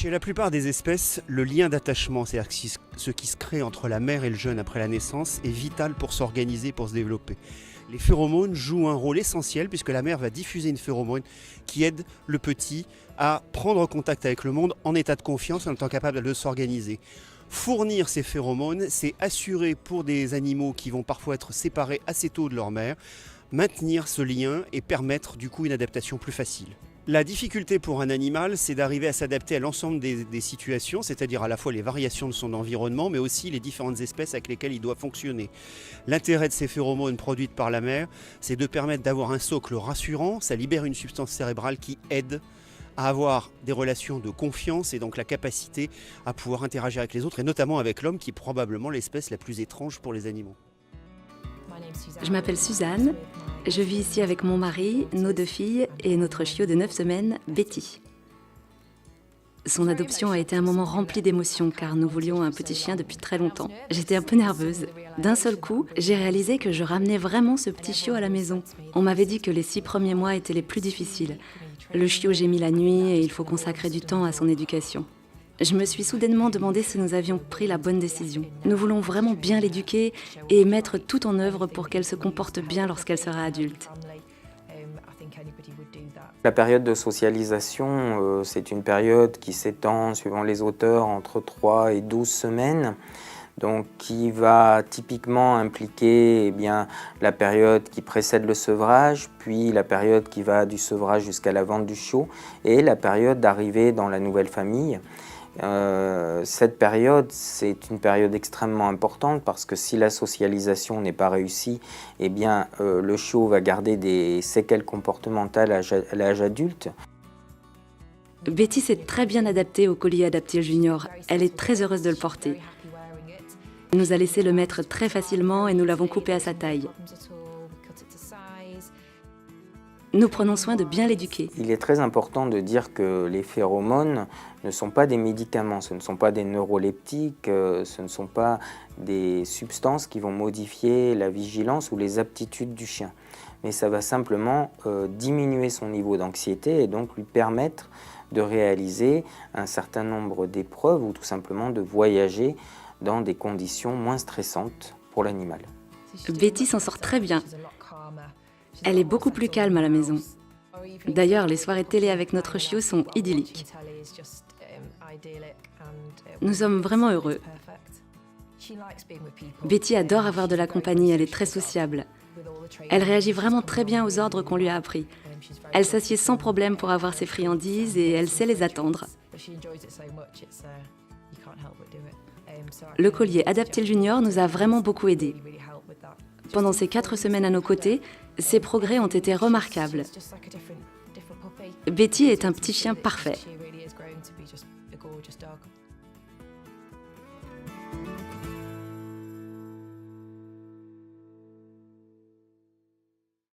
Chez la plupart des espèces, le lien d'attachement, c'est-à-dire ce qui se crée entre la mère et le jeune après la naissance, est vital pour s'organiser, pour se développer. Les phéromones jouent un rôle essentiel puisque la mère va diffuser une phéromone qui aide le petit à prendre contact avec le monde en état de confiance, en étant capable de s'organiser. Fournir ces phéromones, c'est assurer pour des animaux qui vont parfois être séparés assez tôt de leur mère, maintenir ce lien et permettre du coup une adaptation plus facile. La difficulté pour un animal, c'est d'arriver à s'adapter à l'ensemble des situations, c'est-à-dire à la fois les variations de son environnement, mais aussi les différentes espèces avec lesquelles il doit fonctionner. L'intérêt de ces phéromones produites par la mère, c'est de permettre d'avoir un socle rassurant, ça libère une substance cérébrale qui aide à avoir des relations de confiance et donc la capacité à pouvoir interagir avec les autres, et notamment avec l'homme qui est probablement l'espèce la plus étrange pour les animaux. Je m'appelle Suzanne, je vis ici avec mon mari, nos 2 filles et notre chiot de 9 semaines, Betty. Son adoption a été un moment rempli d'émotions car nous voulions un petit chien depuis très longtemps. J'étais un peu nerveuse. D'un seul coup, j'ai réalisé que je ramenais vraiment ce petit chiot à la maison. On m'avait dit que les 6 premiers mois étaient les plus difficiles. Le chiot gémit la nuit et il faut consacrer du temps à son éducation. Je me suis soudainement demandé si nous avions pris la bonne décision. Nous voulons vraiment bien l'éduquer et mettre tout en œuvre pour qu'elle se comporte bien lorsqu'elle sera adulte. La période de socialisation, c'est une période qui s'étend, suivant les auteurs, entre 3 et 12 semaines. Donc, qui va typiquement impliquer la période qui précède le sevrage, puis la période qui va du sevrage jusqu'à la vente du chiot, et la période d'arrivée dans la nouvelle famille. Cette période, c'est une période extrêmement importante parce que si la socialisation n'est pas réussie, le chiot va garder des séquelles comportementales à l'âge adulte. Betty s'est très bien adaptée au collier adapté junior. Elle est très heureuse de le porter. Elle nous a laissé le mettre très facilement et nous l'avons coupé à sa taille. Nous prenons soin de bien l'éduquer. Il est très important de dire que les phéromones ne sont pas des médicaments, ce ne sont pas des neuroleptiques, ce ne sont pas des substances qui vont modifier la vigilance ou les aptitudes du chien. Mais ça va simplement diminuer son niveau d'anxiété et donc lui permettre de réaliser un certain nombre d'épreuves ou tout simplement de voyager dans des conditions moins stressantes pour l'animal. Betty s'en sort très bien. Elle est beaucoup plus calme à la maison. D'ailleurs, les soirées télé avec notre chiot sont idylliques. Nous sommes vraiment heureux. Betty adore avoir de la compagnie, elle est très sociable. Elle réagit vraiment très bien aux ordres qu'on lui a appris. Elle s'assied sans problème pour avoir ses friandises et elle sait les attendre. Le collier Adaptil Junior nous a vraiment beaucoup aidés. Pendant ces 4 semaines à nos côtés, ses progrès ont été remarquables. Betty est un petit chien parfait.